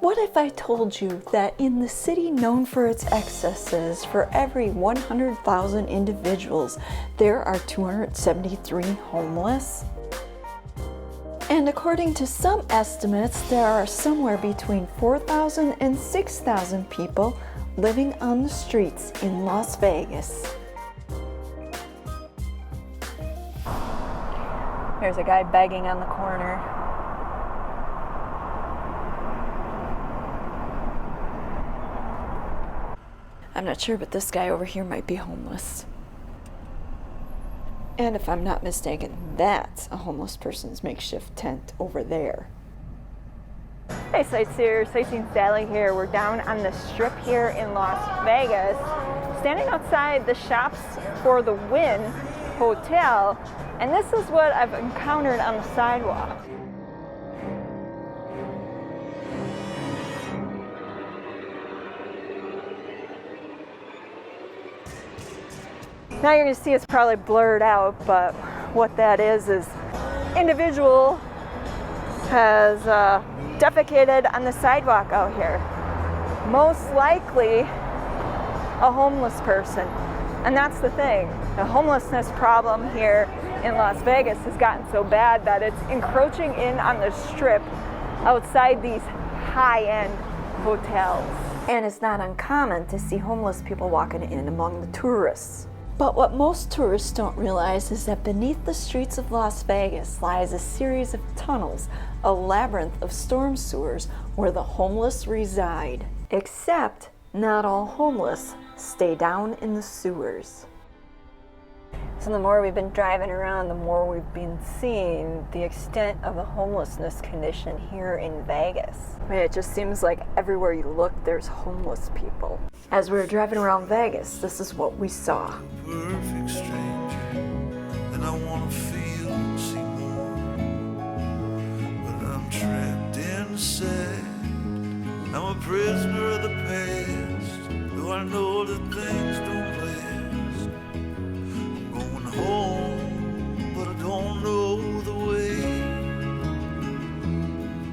What if I told you that in the city known for its excesses, for every 100,000 individuals, there are 273 homeless? And according to some estimates, there are somewhere between 4,000 and 6,000 people living on the streets in Las Vegas. There's a guy begging on the corner. I'm not sure, but this guy over here might be homeless. And if I'm not mistaken, that's a homeless person's makeshift tent over there. Hey sightseers, Sightseeing Sally here. We're down on the strip here in Las Vegas, standing outside the Shops for the Win Hotel, and this is what I've encountered on the sidewalk. Now you're going to see it's probably blurred out, but what that is individual has defecated on the sidewalk out here. Most likely a homeless person. And that's the thing. The homelessness problem here in Las Vegas has gotten so bad that it's encroaching in on the strip outside these high-end hotels. And it's not uncommon to see homeless people walking in among the tourists. But what most tourists don't realize is that beneath the streets of Las Vegas lies a series of tunnels, a labyrinth of storm sewers where the homeless reside. Except not all homeless stay down in the sewers. So the more we've been driving around, the more we've been seeing the extent of the homelessness condition here in Vegas. I mean, it just seems like everywhere you look, there's homeless people. As we were driving around Vegas, this is what we saw. Perfect stranger, and I want to feel and see more, but I'm trapped inside. I'm a prisoner of the past, though I know that things don't last. I'm going home, but I don't know the way.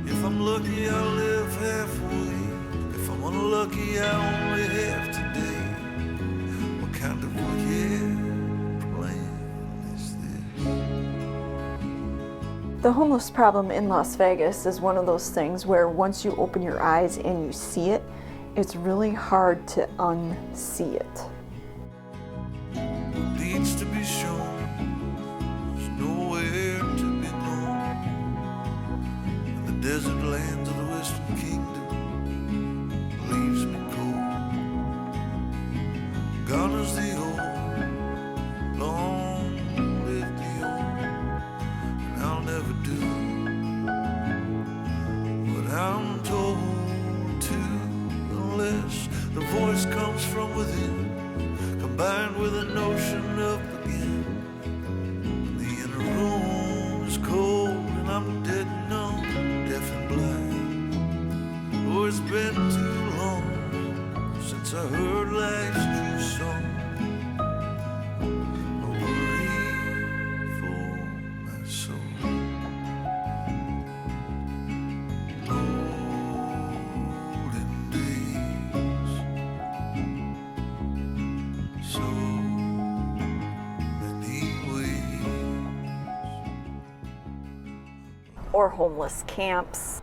If I'm lucky, I'll live halfway. If I'm unlucky, I only have today. What kind of plan is this? The homeless problem in Las Vegas is one of those things where once you open your eyes and you see it, it's really hard to unsee it. What needs to be shown, there's nowhere to be known. And the desert lands of the Western Kingdom leaves me cold. Gone is the old, long live the old, and I'll never do what I'm told to, unless the voice comes from within, combined with a notion of begin. The inner room is cold and I'm dead numb, deaf and blind. Oh, it's been too long since I heard life's true song. A worry for my soul. Golden days, so many ways. Or homeless camps.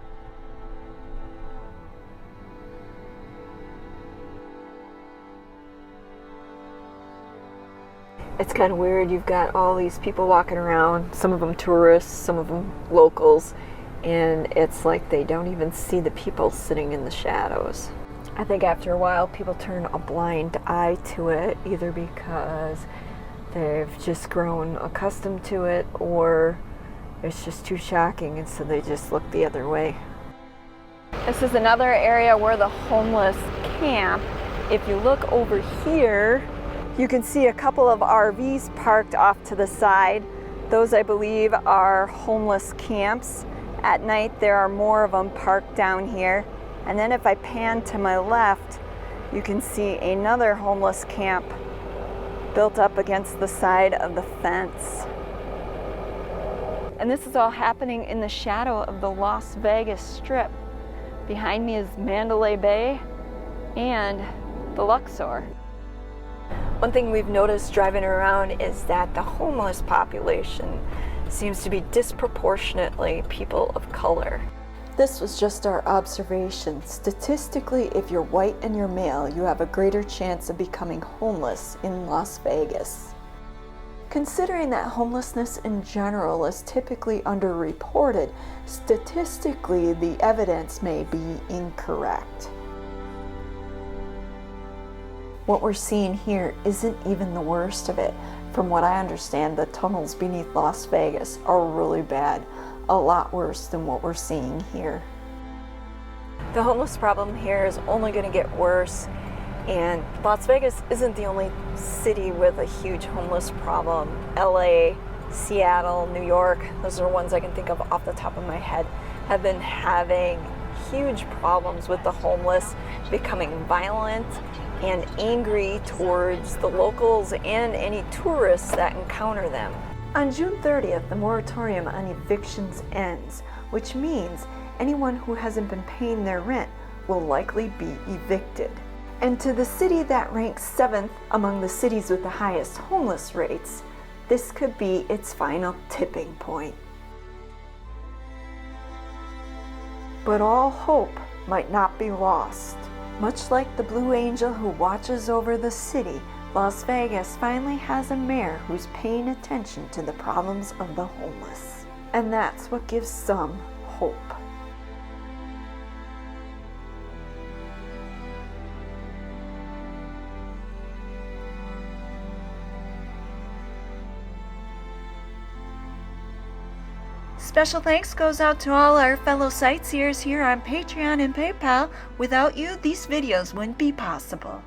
It's kind of weird. You've got all these people walking around, some of them tourists, some of them locals, and it's like they don't even see the people sitting in the shadows. I think after a while people turn a blind eye to it, either because they've just grown accustomed to it or it's just too shocking, and so they just look the other way. This is another area where the homeless camp. If you look over here, you can see a couple of RVs parked off to the side. Those, I believe, are homeless camps. At night, there are more of them parked down here. And then if I pan to my left, you can see another homeless camp built up against the side of the fence. And this is all happening in the shadow of the Las Vegas Strip. Behind me is Mandalay Bay and the Luxor. One thing we've noticed driving around is that the homeless population seems to be disproportionately people of color. This was just our observation. Statistically, if you're white and you're male, you have a greater chance of becoming homeless in Las Vegas. Considering that homelessness in general is typically underreported, statistically the evidence may be incorrect. What we're seeing here isn't even the worst of it. From what I understand, the tunnels beneath Las Vegas are really bad, a lot worse than what we're seeing here. The homeless problem here is only going to get worse, and Las Vegas isn't the only city with a huge homeless problem. LA, Seattle, New York, those are ones I can think of off the top of my head, have been having huge problems with the homeless, becoming violent and angry towards the locals and any tourists that encounter them. On June 30th, the moratorium on evictions ends, which means anyone who hasn't been paying their rent will likely be evicted. And to the city that ranks 7th among the cities with the highest homeless rates, this could be its final tipping point. But all hope might not be lost. Much like the Blue Angel who watches over the city, Las Vegas finally has a mayor who's paying attention to the problems of the homeless. And that's what gives some hope. Special thanks goes out to all our fellow sightseers here on Patreon and PayPal. Without you, these videos wouldn't be possible.